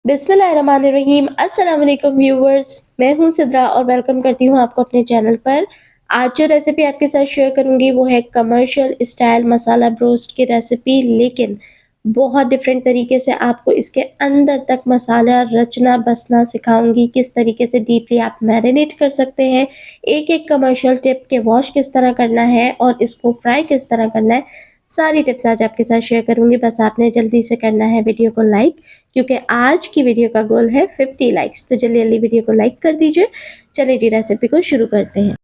बिस्मिल्लाहिर्रहमानिर्रहीम। अस्सलाम वालेकुम व्यूवर्स, मैं हूं सिद्रा और वेलकम करती हूं आपको अपने चैनल पर। आज जो रेसिपी आपके साथ शेयर करूंगी वो है कमर्शियल स्टाइल मसाला ब्रोस्ट की रेसिपी, लेकिन बहुत डिफरेंट तरीके से आपको इसके अंदर तक मसाला रचना बसना सिखाऊंगी। किस तरीके से डीपली आप मैरिनेट कर सकते हैं, एक एक कमर्शियल टिप के वॉश किस तरह करना है और इसको फ्राई किस तरह करना है, सारी टिप्स आज आपके साथ शेयर करूंगी। बस आपने जल्दी से करना है वीडियो को लाइक, क्योंकि आज की वीडियो का गोल है 50 लाइक्स। तो जल्दी जल्दी वीडियो को लाइक कर दीजिए। चलिए जी रेसिपी को शुरू करते हैं।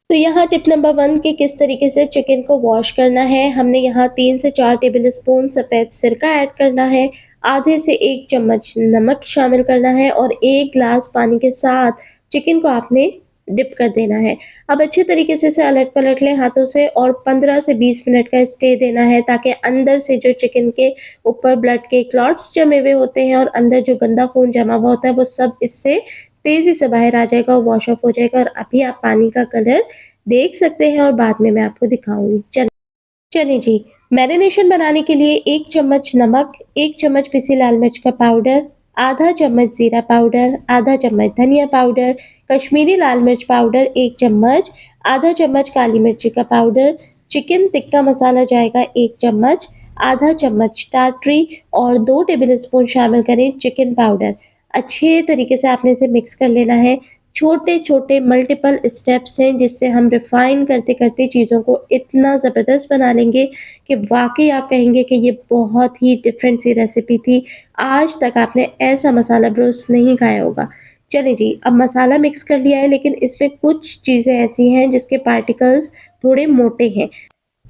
तो यहाँ टिप नंबर 1 कि किस तरीके से चिकन को वॉश करना है। हमने यहाँ 3 से 4 टेबल स्पून सफ़ेद सिरका ऐड करना है, आधे से 1 चम्मच नमक शामिल करना है और 1 ग्लास पानी के साथ चिकन को आपने डिप कर देना है। अब अच्छे तरीके से इसे अलट-पलट लें हाथों से और 15 से 20 मिनट का स्टे देना है, ताकि अंदर से जो चिकन के ऊपर ब्लड के क्लॉट्स जमे हुए होते हैं और अंदर जो गंदा खून जमा हुआ होता है वो सब इससे तेज़ी से बाहर आ जाएगा और वॉश ऑफ हो जाएगा। और अभी आप पानी का कलर देख सकते हैं और बाद में मैं आपको दिखाऊँगी। चलिए जी, मैरिनेशन बनाने के लिए 1 चम्मच नमक, 1 चम्मच पिसी लाल मिर्च का पाउडर, आधा चम्मच ज़ीरा पाउडर, आधा चम्मच धनिया पाउडर, कश्मीरी लाल मिर्च पाउडर 1 चम्मच, आधा चम्मच काली मिर्ची का पाउडर, चिकन टिक्का मसाला जाएगा 1 चम्मच, आधा चम्मच टाटरी और 2 टेबल स्पून शामिल करें चिकन पाउडर। अच्छे तरीके से आपने इसे मिक्स कर लेना है। छोटे-छोटे मल्टीपल स्टेप्स हैं जिससे हम रिफ़ाइन करते-करते चीज़ों को इतना ज़बरदस्त बना लेंगे कि वाक़ई आप कहेंगे कि ये बहुत ही डिफ़रेंट सी रेसिपी थी। आज तक आपने ऐसा मसाला ब्रोस्ट नहीं खाया होगा। चलिए जी, अब मसाला मिक्स कर लिया है, लेकिन इसमें कुछ चीज़ें ऐसी हैं जिसके पार्टिकल्स थोड़े मोटे हैं।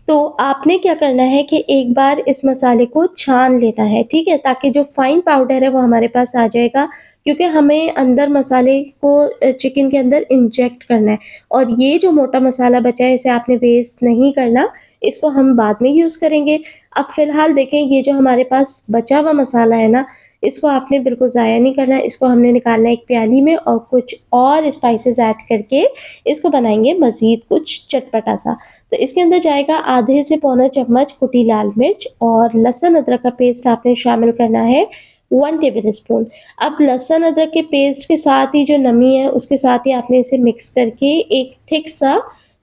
तो आपने क्या करना है कि एक बार इस मसाले को छान लेना है, ठीक है? ताकि जो फाइन पाउडर है वो हमारे पास आ जाएगा, क्योंकि हमें अंदर मसाले को चिकन के अंदर इंजेक्ट करना है। और ये जो मोटा मसाला बचा है इसे आपने वेस्ट नहीं करना, इसको हम बाद में यूज़ करेंगे। अब फ़िलहाल देखें, ये जो हमारे पास बचा हुआ मसाला है ना, इसको आपने बिल्कुल ज़ाया नहीं करना है। इसको हमने निकालना है एक प्याली में और कुछ और स्पाइसेस ऐड करके इसको बनाएँगे मज़ीद कुछ चटपटा-सा। तो इसके अंदर जाएगा आधे से पौना चम्मच कुटी लाल मिर्च और लहसुन अदरक का पेस्ट आपने शामिल करना है 1 टेबल स्पून। अब लहसुन अदरक के पेस्ट के साथ ही जो नमी है उसके साथ ही आपने इसे मिक्स करके एक थिक सा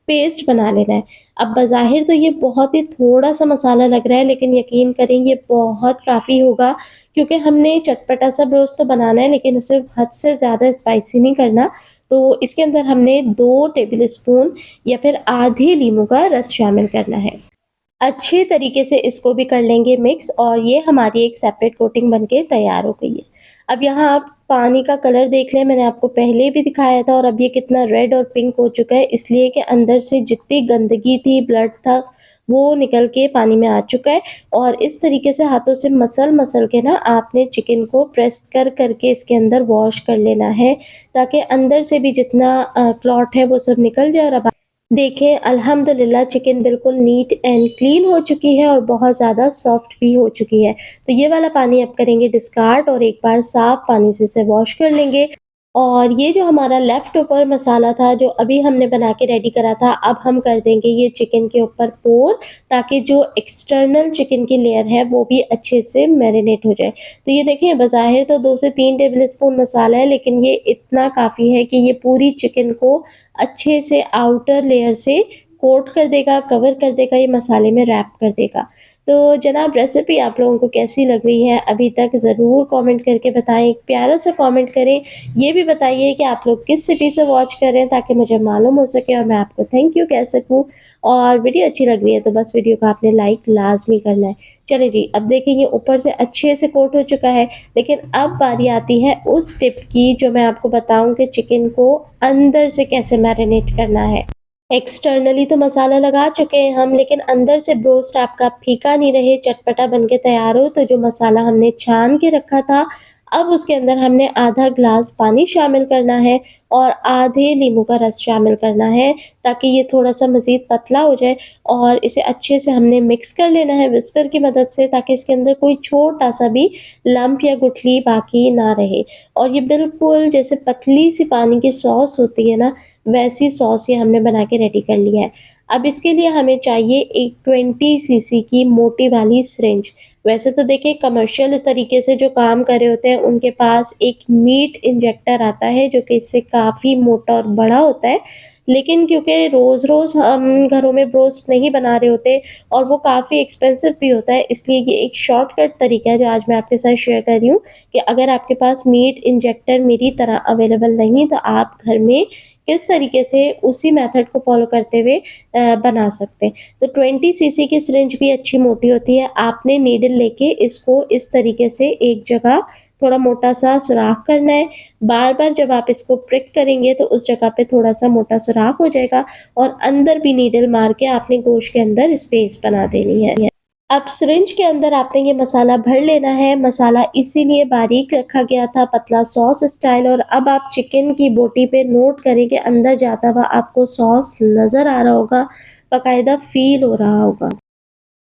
पेस्ट बना लेना है। अब बज़ाहिर तो ये बहुत ही थोड़ा-सा मसाला लग रहा है, लेकिन यकीन करें ये बहुत काफ़ी होगा, क्योंकि हमने चटपटा सा ब्रोस्ट तो बनाना है लेकिन उसे हद से ज़्यादा स्पाइसी नहीं करना। तो इसके अंदर हमने 2 टेबल स्पून या फिर आधे लीमू का रस शामिल करना है। अच्छे तरीके से इसको भी कर लेंगे मिक्स और ये हमारी एक सेपरेट कोटिंग बनके तैयार हो गई है। अब यहाँ आप पानी का कलर देख लें, मैंने आपको पहले भी दिखाया था और अब ये कितना रेड और पिंक हो चुका है, इसलिए कि अंदर से जितनी गंदगी थी, ब्लड था, वो निकल के पानी में आ चुका है। और इस तरीके से हाथों से मसल-मसल के ना आपने चिकन को प्रेस कर के इसके अंदर वॉश कर लेना है, ताकि अंदर से भी जितना क्लॉट है वो सब निकल जाए। और अब देखें, अल्हम्दुलिल्लाह चिकन बिल्कुल नीट एंड क्लीन हो चुकी है और बहुत ज़्यादा सॉफ्ट भी हो चुकी है। तो ये वाला पानी अब करेंगे डिस्कार्ड और एक बार साफ़ पानी से इसे वॉश कर लेंगे। और ये जो हमारा लेफ़्ट ओवर मसाला था जो अभी हमने बना के रेडी करा था, अब हम कर देंगे ये चिकन के ऊपर पोर, ताकि जो एक्सटर्नल चिकन की लेयर है वो भी अच्छे से मैरिनेट हो जाए। तो ये देखें, बज़ाहिर तो 2 से 3 टेबल स्पून मसाला है, लेकिन ये इतना काफ़ी है कि ये पूरी चिकन को अच्छे से आउटर लेयर से कोट कर देगा, कवर कर देगा, ये मसाले में रैप कर देगा। तो जनाब, रेसिपी आप लोगों को कैसी लग रही है अभी तक ज़रूर कमेंट करके बताएँ। एक प्यारा सा कमेंट करें। ये भी बताइए कि आप लोग किस सिटी से वॉच कर रहे हैं, ताकि मुझे मालूम हो सके और मैं आपको थैंक यू कह सकूँ। और वीडियो अच्छी लग रही है तो बस वीडियो को आपने लाइक लाज़मी करना है। चलिए जी, अब देखिए ये ऊपर से अच्छे से कोट हो चुका है, लेकिन अब बारी आती है उस टिप की जो मैं आपको बताऊँ कि चिकन को अंदर से कैसे मैरिनेट करना है। एक्सटर्नली तो मसाला लगा चुके हैं हम, लेकिन अंदर से ब्रोस्ट आपका फीका नहीं रहे, चटपटा बन के तैयार हो, तो जो मसाला हमने छान के रखा था, अब उसके अंदर हमने आधा ग्लास पानी शामिल करना है और आधे नींबू का रस शामिल करना है, ताकि ये थोड़ा-सा मज़ीद पतला हो जाए। और इसे अच्छे से हमने मिक्स कर लेना है विस्कर की मदद से, ताकि इसके अंदर कोई छोटा-सा भी लम्प या गुठली बाकी ना रहे। और ये बिल्कुल जैसे पतली-सी पानी की सॉस होती है ना, वैसी सॉस ये हमने बना के रेडी कर लिया है। अब इसके लिए हमें चाहिए एक 20 सीसी की मोटी वाली सिरिंज। वैसे तो देखिए कमर्शियल तरीके से जो काम कर रहे होते हैं उनके पास एक मीट इंजेक्टर आता है जो कि इससे काफ़ी मोटा और बड़ा होता है। लेकिन क्योंकि रोज़-रोज़ हम घरों में ब्रोस्ट नहीं बना रहे होते और वो काफ़ी एक्सपेंसिव भी होता है, इसलिए ये एक शॉर्टकट तरीका है जो आज मैं आपके साथ शेयर कर रही हूँ कि अगर आपके पास मीट इंजेक्टर मेरी तरह अवेलेबल नहीं तो आप घर में किस तरीके से उसी मेथड को फ़ॉलो करते हुए बना सकते हैं। तो 20 सीसी की सिरिंज भी अच्छी मोटी होती है। आपने नीडल लेके इसको इस तरीके से एक जगह थोड़ा मोटा-सा सुराख करना है। बार-बार जब आप इसको प्रिक करेंगे तो उस जगह पे थोड़ा-सा मोटा सुराख हो जाएगा और अंदर भी नीडल मार के आपने गोश्त के अंदर स्पेस बना देनी है। अब सिरिंज के अंदर आपने ये मसाला भर लेना है। मसाला इसीलिए बारीक रखा गया था पतला सॉस स्टाइल, और अब आप चिकन की बोटी पे नोट करें कि अंदर जाता हुआ आपको सॉस नज़र आ रहा होगा, बाकायदा फ़ील हो रहा होगा।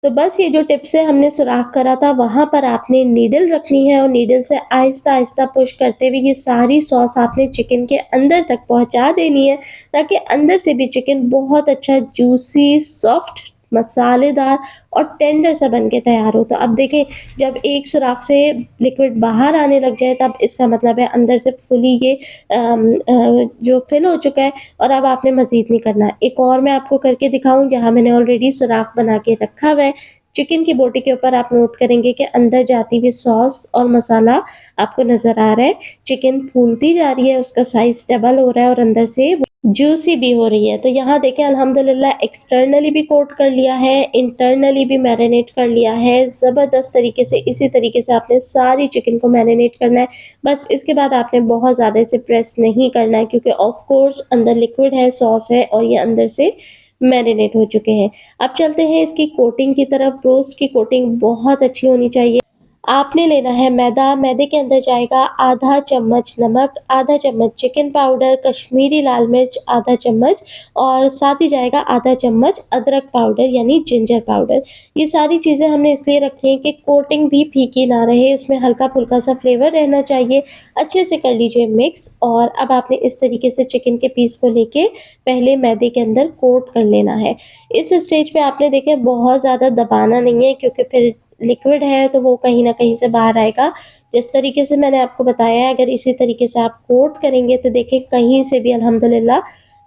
तो बस ये जो टिप से हमने सुराख करा था वहाँ पर आपने नीडल रखनी है और नीडल से आहिस्ता-आहिस्ता पुश करते हुए ये सारी सॉस आपने चिकन के अंदर तक पहुँचा देनी है, ताकि अंदर से भी चिकन बहुत अच्छा जूसी, सॉफ्ट, मसालेदार और टेंडर सा बन के तैयार हो। तो अब देखें, जब एक सुराख से लिक्विड बाहर आने लग जाए तब इसका मतलब है अंदर से फुली ये जो फिल हो चुका है और अब आपने मज़ीद नहीं करना है। एक और मैं आपको करके दिखाऊँ, यहाँ मैंने ऑलरेडी सुराख बना के रखा हुआ है। चिकन की बोटी के ऊपर आप नोट करेंगे कि अंदर जाती हुई सॉस और मसाला आपको नज़र आ रहा है। चिकन फूलती जा रही है, उसका साइज़ डबल हो रहा है और अंदर से जूसी भी हो रही है। तो यहाँ देखें, अल्हम्दुलिल्लाह एक्सटर्नली भी कोट कर लिया है, इंटरनली भी मैरिनेट कर लिया है। ज़बरदस्त तरीके से इसी तरीके से आपने सारी चिकन को मैरिनेट करना है। बस इसके बाद आपने बहुत ज़्यादा इसे प्रेस नहीं करना है, क्योंकि ऑफ कोर्स अंदर लिक्विड है, सॉस है और ये अंदर से मैरिनेट हो चुके हैं। अब चलते हैं इसकी कोटिंग की तरफ। रोस्ट की कोटिंग बहुत अच्छी होनी चाहिए। आपने लेना है मैदा, मैदे के अंदर जाएगा आधा चम्मच नमक, आधा चम्मच चिकन पाउडर, कश्मीरी लाल मिर्च आधा चम्मच और साथ ही जाएगा आधा चम्मच अदरक पाउडर यानी जिंजर पाउडर। ये सारी चीज़ें हमने इसलिए रखी हैं कि कोटिंग भी फीकी ना रहे, उसमें हल्का-फुल्का सा फ्लेवर रहना चाहिए। अच्छे से कर लीजिए मिक्स और अब आपने इस तरीके से चिकन के पीस को लेके पहले मैदे के अंदर कोट कर लेना है। इस स्टेज पे आपने देखें बहुत ज़्यादा दबाना नहीं है, क्योंकि फिर लिक्विड है तो वो कहीं न कहीं से बाहर आएगा। जिस तरीके से मैंने आपको बताया है, अगर इसी तरीके से आप कोट करेंगे तो देखिए कहीं से भी अल्हम्दुलिल्लाह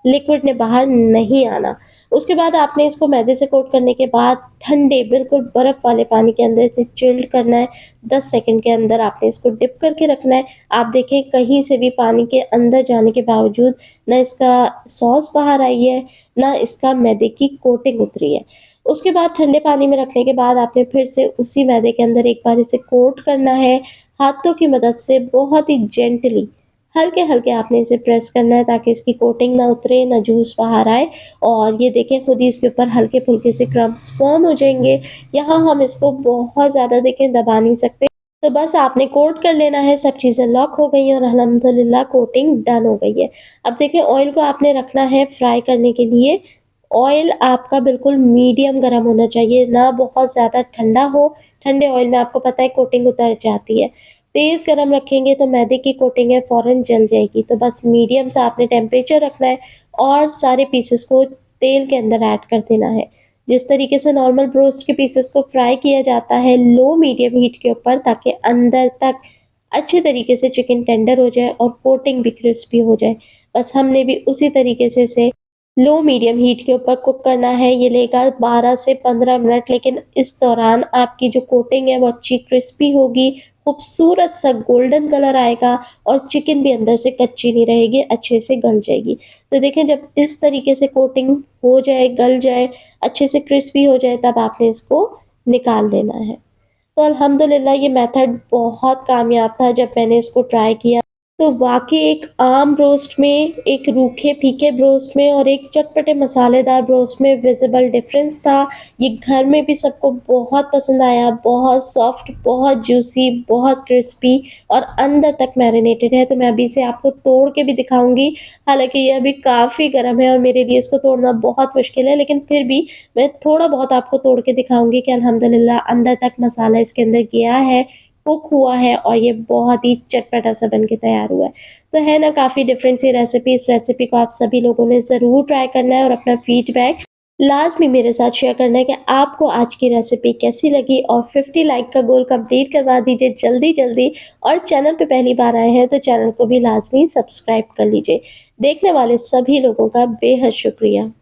लिक्विड ने बाहर नहीं आना। उसके बाद आपने इसको मैदे से कोट करने के बाद ठंडे बिल्कुल बर्फ़ वाले पानी के अंदर इसे चिल्ड करना है। 10 सेकंड के अंदर आपने इसको डिप करके रखना है। आप देखें कहीं से भी पानी के अंदर जाने के बावजूद ना इसका सॉस बाहर आई है, ना इसका मैदे की कोटिंग उतरी है। उसके बाद ठंडे पानी में रखने के बाद आपने फिर से उसी मैदे के अंदर एक बार इसे कोट करना है। हाथों की मदद से बहुत ही जेंटली, हल्के-हल्के आपने इसे प्रेस करना है ताकि इसकी कोटिंग ना उतरे, ना जूस बाहर आए और ये देखें खुद ही इसके ऊपर हल्के-फुल्के से क्रम्ब्स फ़ॉर्म हो जाएँगे। यहाँ हम इसको बहुत ज़्यादा देखें दबा नहीं सकते। तो बस आपने कोट कर लेना है, सब चीज़ें लॉक हो गई हैं और अल्हम्दुलिल्लाह कोटिंग डन हो गई है। अब देखिए ऑयल को आपने रखना है फ्राई करने के लिए। ऑयल आपका बिल्कुल मीडियम गरम होना चाहिए, ना बहुत ज़्यादा ठंडा हो। ठंडे ऑयल में आपको पता है कोटिंग उतर जाती है। तेज़ गरम रखेंगे तो मैदे की कोटिंग है फ़ौरन जल जाएगी। तो बस मीडियम सा आपने टेम्परेचर रखना है और सारे पीसेस को तेल के अंदर ऐड कर देना है। जिस तरीके से नॉर्मल ब्रोस्ट के पीसेस को फ्राई किया जाता है लो मीडियम हीट के ऊपर, ताकि अंदर तक अच्छे तरीके से चिकन टेंडर हो जाए और कोटिंग भी क्रिस्पी हो जाए। बस हमने भी उसी तरीके से इसे लो मीडियम हीट के ऊपर कुक करना है। ये लेगा 12 से 15 मिनट, लेकिन इस दौरान आपकी जो कोटिंग है वो अच्छी क्रिस्पी होगी, खूबसूरत सा गोल्डन कलर आएगा और चिकन भी अंदर से कच्ची नहीं रहेगी, अच्छे से गल जाएगी। तो देखें जब इस तरीके से कोटिंग हो जाए, गल जाए, अच्छे से क्रिस्पी हो जाए तब आपने इसको निकाल लेना है। तो अल्हम्दुलिल्लाह ये मेथड बहुत कामयाब था जब मैंने इसको ट्राई किया। तो वाक़ई एक आम ब्रोस्ट में, एक रूखे फीके ब्रोस्ट में और एक चटपटे मसालेदार ब्रोस्ट में विज़िबल डिफ़रेंस था। ये घर में भी सबको बहुत पसंद आया, बहुत सॉफ्ट, बहुत जूसी, बहुत क्रिस्पी और अंदर तक मैरिनेटेड है। तो मैं अभी इसे आपको तोड़ के भी दिखाऊँगी। हालाँकि ये अभी काफ़ी गर्म है और मेरे लिए इसको तोड़ना बहुत मुश्किल है, लेकिन फिर भी मैं थोड़ा बहुत आपको तोड़ के दिखाऊँगी कि अल्हम्दुलिल्लाह अंदर तक मसाला इसके अंदर गया है, कुक हुआ है और ये बहुत ही चटपटा-सा बन के तैयार हुआ है। तो है ना काफ़ी डिफरेंट सी रेसिपी। इस रेसिपी को आप सभी लोगों ने ज़रूर ट्राई करना है और अपना फीडबैक लाज़मी मेरे साथ शेयर करना है कि आपको आज की रेसिपी कैसी लगी और 50 लाइक का गोल कंप्लीट करवा दीजिए जल्दी-जल्दी और चैनल पे पहली बार आए हैं तो चैनल को भी लाज़मी सब्सक्राइब कर लीजिए। देखने वाले सभी लोगों का बेहद शुक्रिया।